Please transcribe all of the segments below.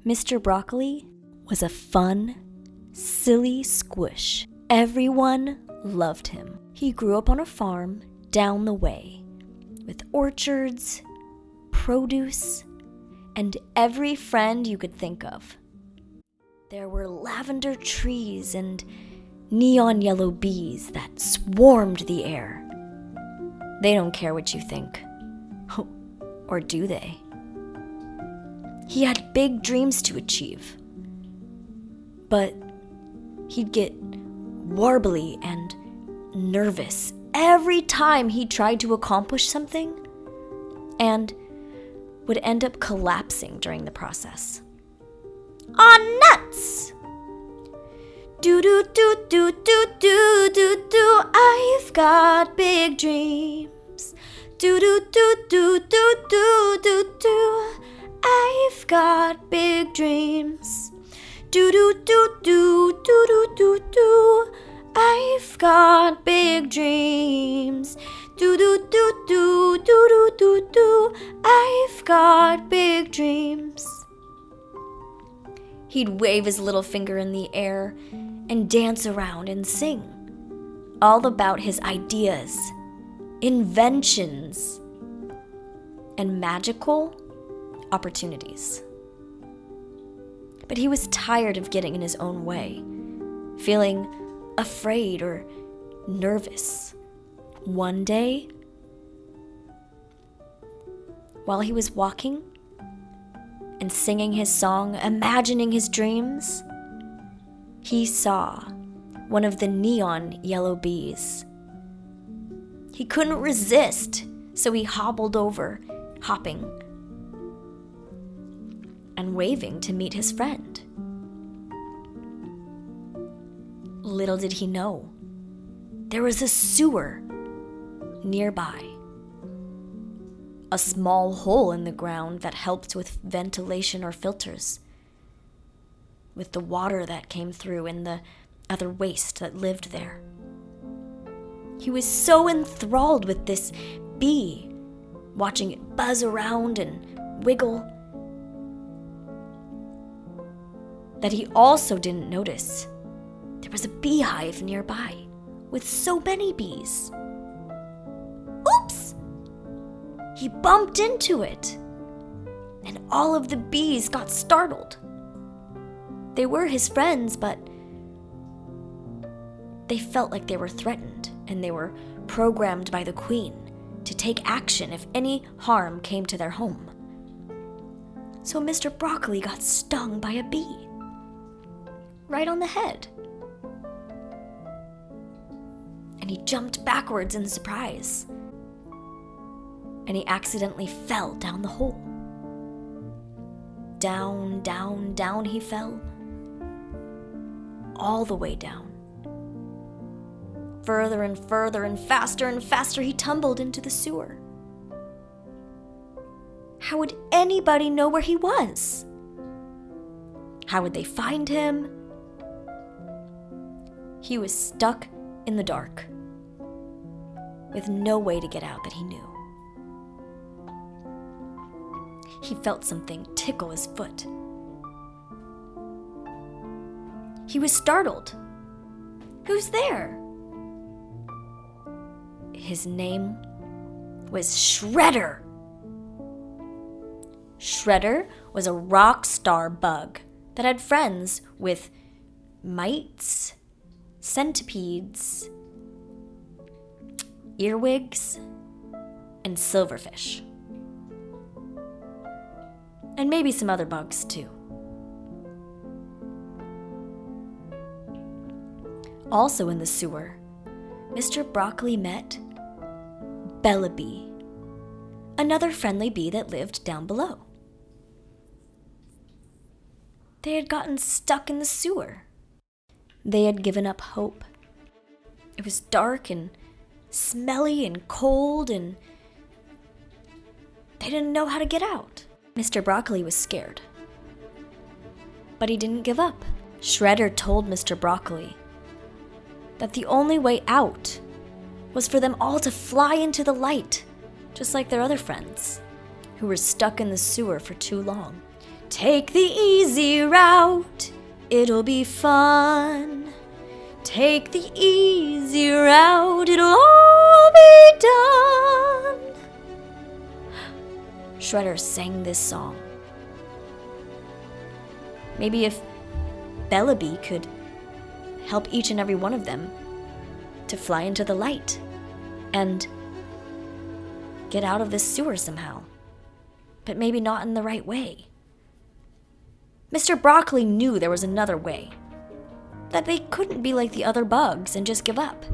Mr. Broccoli was a fun, silly squish. Everyone loved him. He grew up on a farm down the way with orchards, produce, and every friend you could think of. There were lavender trees and neon yellow bees that swarmed the air. They don't care what you think. Or do they? He had big dreams to achieve. But he'd get warbly and nervous every time he tried to accomplish something, and would end up collapsing during the process. On nuts! Do do do do do do do do. I've got big dreams. Do do do do do do do do. I've got big dreams. Do do do do do do do do. I've got big dreams. Do do do do do do do do. I've got big dreams. He'd wave his little finger in the air and dance around and sing, all about his ideas, inventions, and magical opportunities. But he was tired of getting in his own way, feeling afraid or nervous. One day, while he was walking and singing his song, imagining his dreams, he saw one of the neon yellow bees. He couldn't resist, so he hobbled over, hopping and waving to meet his friend. Little did he know, there was a sewer nearby. A small hole in the ground that helped with ventilation or filters, with the water that came through and the other waste that lived there. He was so enthralled with this bee, watching it buzz around and wiggle, that he also didn't notice there was a beehive nearby with so many bees. Oops! He bumped into it, and all of the bees got startled. They were his friends, but they felt like they were threatened, and they were programmed by the queen to take action if any harm came to their home. So Mr. Broccoli got stung by a bee, right on the head. And he jumped backwards in surprise, and he accidentally fell down the hole. Down, down, down he fell, all the way down. Further and further and faster he tumbled into the sewer. How would anybody know where he was? How would they find him? He was stuck in the dark, with no way to get out that he knew. He felt something tickle his foot. He was startled. Who's there? His name was Shredder. Shredder was a rock star bug that had friends with mites, centipedes, earwigs, and silverfish. And maybe some other bugs too. Also in the sewer, Mr. Broccoli met Bella Bee, another friendly bee that lived down below. They had gotten stuck in the sewer. They had given up hope. It was dark and smelly and cold, and they didn't know how to get out. Mr. Broccoli was scared, but he didn't give up. Shredder told Mr. Broccoli that the only way out was for them all to fly into the light, just like their other friends, who were stuck in the sewer for too long. Take the easy route, it'll be fun. Take the easy route, it'll all be done. Shredder sang this song. Maybe if Bellamy could help each and every one of them to fly into the light and get out of this sewer somehow. But maybe not in the right way. Mr. Broccoli knew there was another way, that they couldn't be like the other bugs and just give up.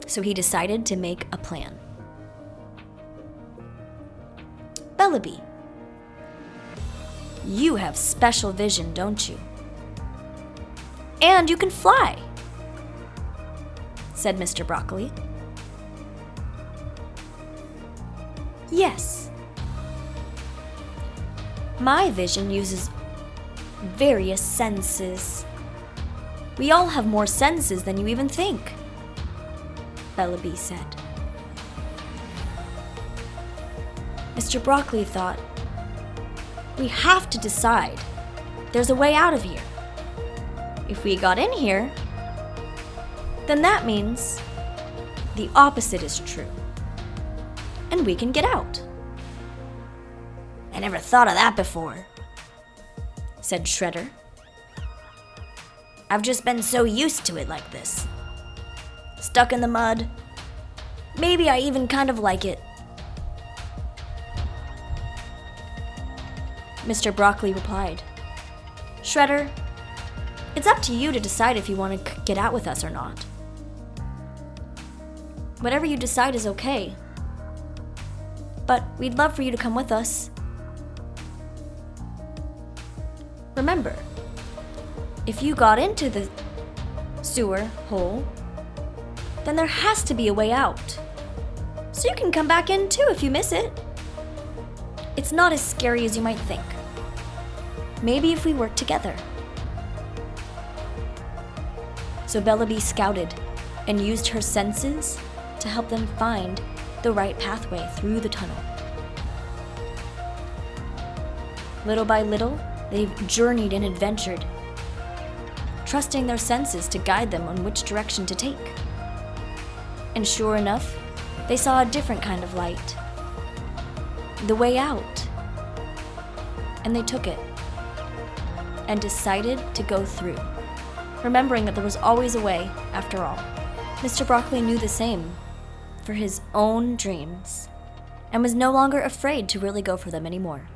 So he decided to make a plan. Bellamy, you have special vision, don't you? And you can fly, said Mr. Broccoli. Yes. My vision uses various senses. We all have more senses than you even think, Bellamy said. Mr. Broccoli thought, we have to decide. There's a way out of here. If we got in here, then that means the opposite is true. And we can get out. I never thought of that before, said Shredder. I've just been so used to it like this. Stuck in the mud. Maybe I even kind of like it. Mr. Broccoli replied, Shredder, it's up to you to decide if you want to get out with us or not. Whatever you decide is okay. But we'd love for you to come with us. Remember, if you got into the sewer hole, then there has to be a way out. So you can come back in too if you miss it. It's not as scary as you might think. Maybe if we work together. So Bellamy scouted and used her senses to help them find the right pathway through the tunnel. Little by little, they journeyed and adventured, trusting their senses to guide them on which direction to take. And sure enough, they saw a different kind of light, the way out. And they took it and decided to go through, remembering that there was always a way after all. Mr. Broccoli knew the same for his own dreams and was no longer afraid to really go for them anymore.